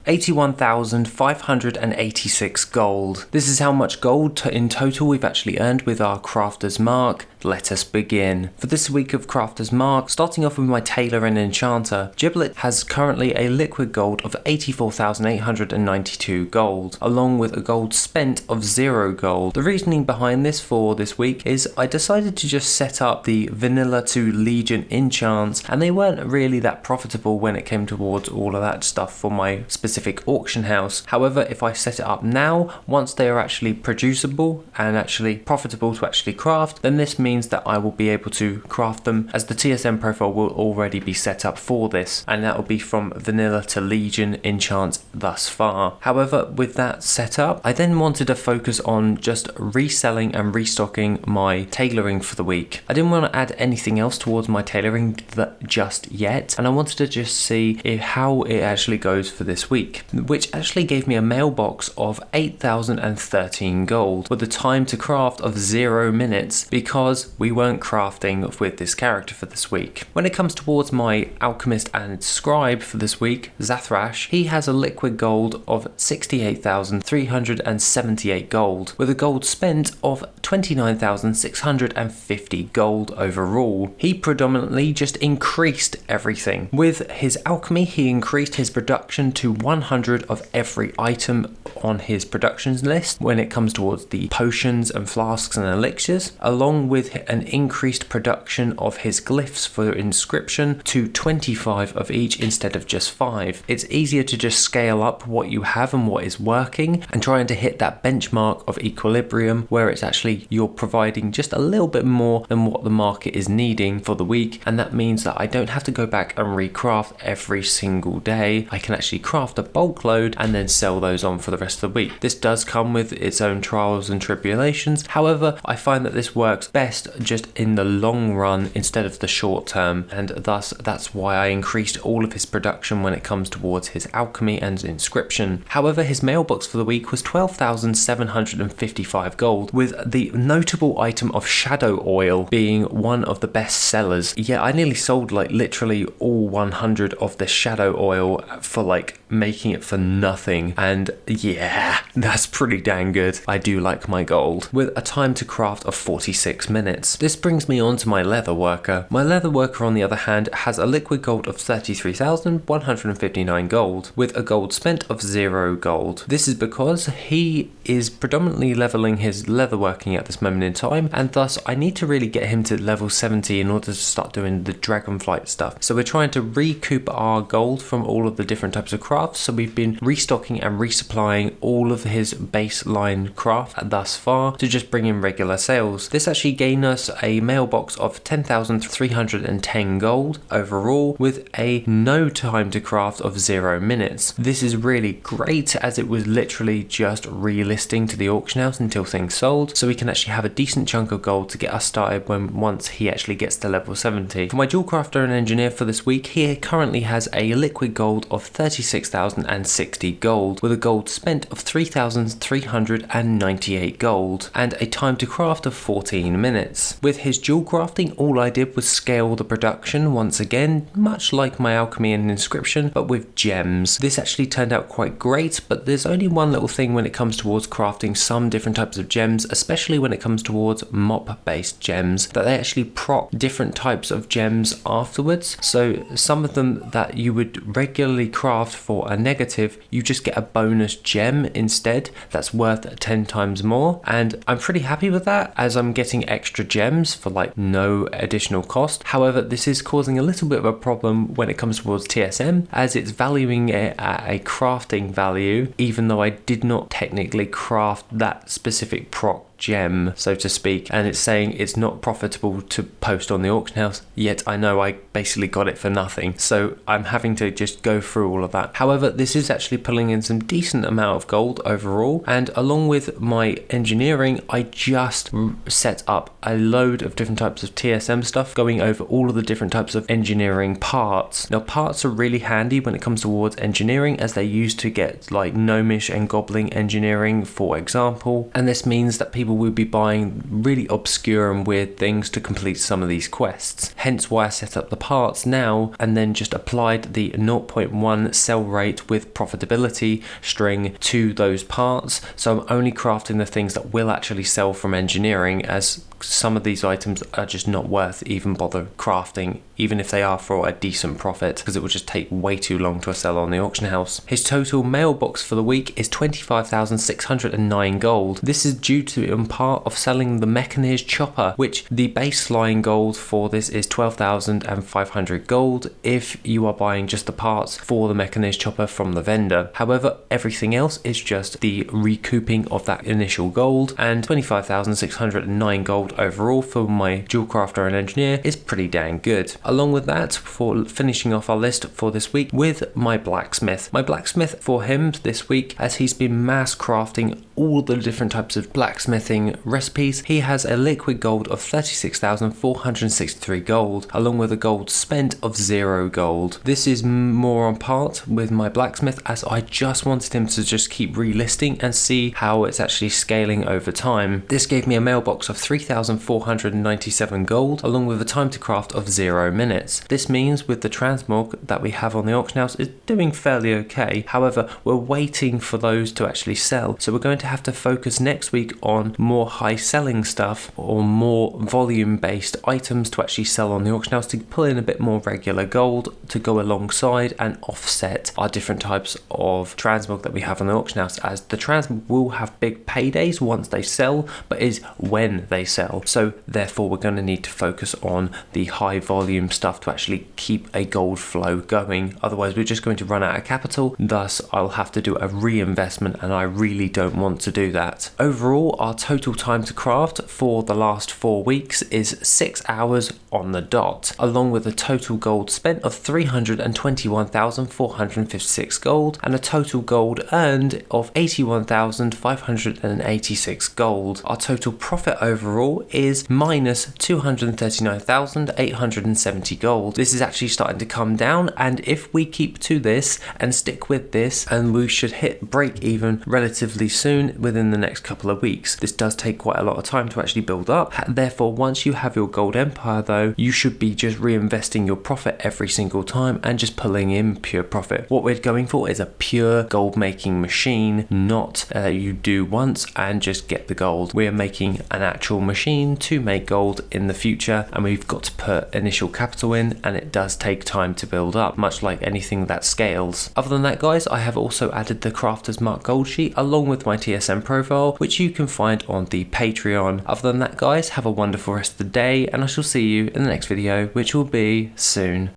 81,586 gold. This is how much gold in total we've actually earned with our Crafter's Mark. Let us begin. For this week of Crafter's Mark, starting off with my Tailor and Enchanter, Giblet has currently a liquid gold of 84,892 gold, along with a gold spent of 0 gold. The reasoning behind this for this week is I decided to just set up the vanilla to Legion enchants, and they weren't really that profitable when it came towards all of that stuff for my specific auction house. However, if I set it up now, once they are actually producible and actually profitable to actually craft, then this means that I will be able to craft them, as the TSM profile will already be set up for this, and that will be from vanilla to Legion enchants thus far. However, with that set up, I then wanted to focus on just reselling and restocking my tailoring for the week. I didn't want to add anything else towards my tailoring just yet, and I wanted to just see how it actually goes for this week, which actually gave me a mailbox of 8,013 gold with a time to craft of 0 minutes, because we weren't crafting with this character for this week. When it comes towards my alchemist and scribe for this week, Zathrash, he has a liquid gold of 68,378 gold with a gold spent of 29,650 gold overall. He predominantly just increased everything. With his alchemy, he increased his production to 100 of every item on his productions list when it comes towards the potions and flasks and elixirs, along with an increased production of his glyphs for inscription to 25 of each instead of just 5. It's easier to just scale up what you have and what is working and trying to hit that benchmark of equilibrium where it's actually you're providing just a little bit more than what the market is needing for the week, and that means that I don't have to go back and recraft every single day. I can actually craft a bulk load and then sell those on for the rest of the week. This does come with its own trials and tribulations. However, I find that this works best just in the long run instead of the short term, and thus that's why I increased all of his production when it comes towards his alchemy and inscription. However, his mailbox for the week was 12,755 gold, with the notable item of shadow oil being one of the best sellers. Yeah, I nearly sold like literally all 100 of the shadow oil for like making it for nothing, and yeah, that's pretty dang good. I do like my gold. With a time to craft of 46 minutes. This brings me on to my Leatherworker. My Leatherworker, on the other hand, has a liquid gold of 33,159 gold with a gold spent of 0 gold. This is because he is predominantly leveling his leatherworking at this moment in time, and thus I need to really get him to level 70 in order to start doing the Dragonflight stuff. So we're trying to recoup our gold from all of the different types of crafts, so we've been restocking and resupplying all of his baseline craft thus far to just bring in regular sales. This actually gained us a mailbox of 10,310 gold overall with a no time to craft of 0 minutes. This is really great, as it was literally just relisting to the auction house until things sold, so we can actually have a decent chunk of gold to get us started once he actually gets to level 70. For my Jewelcrafter and Engineer for this week, he currently has a liquid gold of 36,060 gold with a gold spent of 3,398 gold and a time to craft of 14 minutes. With his Jewelcrafting, all I did was scale the production once again, much like my alchemy and inscription, but with gems. This actually turned out quite great, but there's only one little thing when it comes towards crafting some different types of gems, especially when it comes towards mop based gems, that they actually proc different types of gems afterwards. So some of them that you would regularly craft for a negative, you just get a bonus gem instead that's worth 10 times more, and I'm pretty happy with that, as I'm getting extra gems for like no additional cost. However, this is causing a little bit of a problem when it comes towards TSM, as it's valuing it at a crafting value, even though I did not technically craft that specific proc gem, so to speak, and it's saying it's not profitable to post on the auction house, yet I know I basically got it for nothing, so I'm having to just go through all of that. However, this is actually pulling in some decent amount of gold overall, and along with my engineering, I just set up a load of different types of TSM stuff, going over all of the different types of engineering parts. Now, parts are really handy when it comes towards engineering, as they're used to get like gnomish and goblin engineering, for example, and this means that people people will be buying really obscure and weird things to complete some of these quests. Hence why I set up the parts now and then just applied the 0.1 sell rate with profitability string to those parts. So I'm only crafting the things that will actually sell from engineering, as some of these items are just not worth even bother crafting, even if they are for a decent profit, because it will just take way too long to sell on the auction house. His total mailbox for the week is 25,609 gold. This is due to in part of selling the 𝐸𝐭𝐻𝐸 chopper, which the baseline gold for this is 12,500 gold if you are buying just the parts for the 𝐸𝐭𝐻𝐸 chopper from the vendor. However, everything else is just the recouping of that initial gold, and 25,609 gold overall for my jewel crafter and engineer is pretty dang good. Along with that, for finishing off our list for this week with my blacksmith. My blacksmith for him this week, as he's been mass crafting all the different types of blacksmithing recipes, he has a liquid gold of 36,463 gold, along with a gold spent of 0 gold. This is more on part with my blacksmith, as I just wanted him to just keep relisting and see how it's actually scaling over time. This gave me a mailbox of 3,497 gold, along with a time to craft of 0 minutes. This means with the transmog that we have on the auction house is doing fairly okay. However, we're waiting for those to actually sell, so we're going to have to focus next week on more high selling stuff or more volume based items to actually sell on the auction house to pull in a bit more regular gold to go alongside and offset our different types of transmog that we have on the auction house, as the transmog will have big paydays once they sell, but is when they sell. So therefore we're going to need to focus on the high volume stuff to actually keep a gold flow going. Otherwise we're just going to run out of capital, thus I'll have to do a reinvestment, and I really don't want to do that. Overall, our total time to craft for the last 4 weeks is 6 hours on the dot, along with a total gold spent of 321,456 gold and a total gold earned of 81,586 gold. Our total profit overall is minus 239,870 gold. This is actually starting to come down, and if we keep to this and stick with this, and we should hit break even relatively soon within the next couple of weeks. This does take quite a lot of time to actually build up. Therefore, once you have your gold empire though, you should be just reinvesting your profit every single time and just pulling in pure profit. What we're going for is a pure gold making machine, not you do once and just get the gold. We're making an actual machine to make gold in the future, and we've got to put initial capital in, and it does take time to build up, much like anything that scales. Other than that guys, I have also added the Crafter's Mark gold sheet along with my TSM profile, which you can find on the Patreon. Other than that guys, have a wonderful rest of the day, and I shall see you in the next video, which will be soon.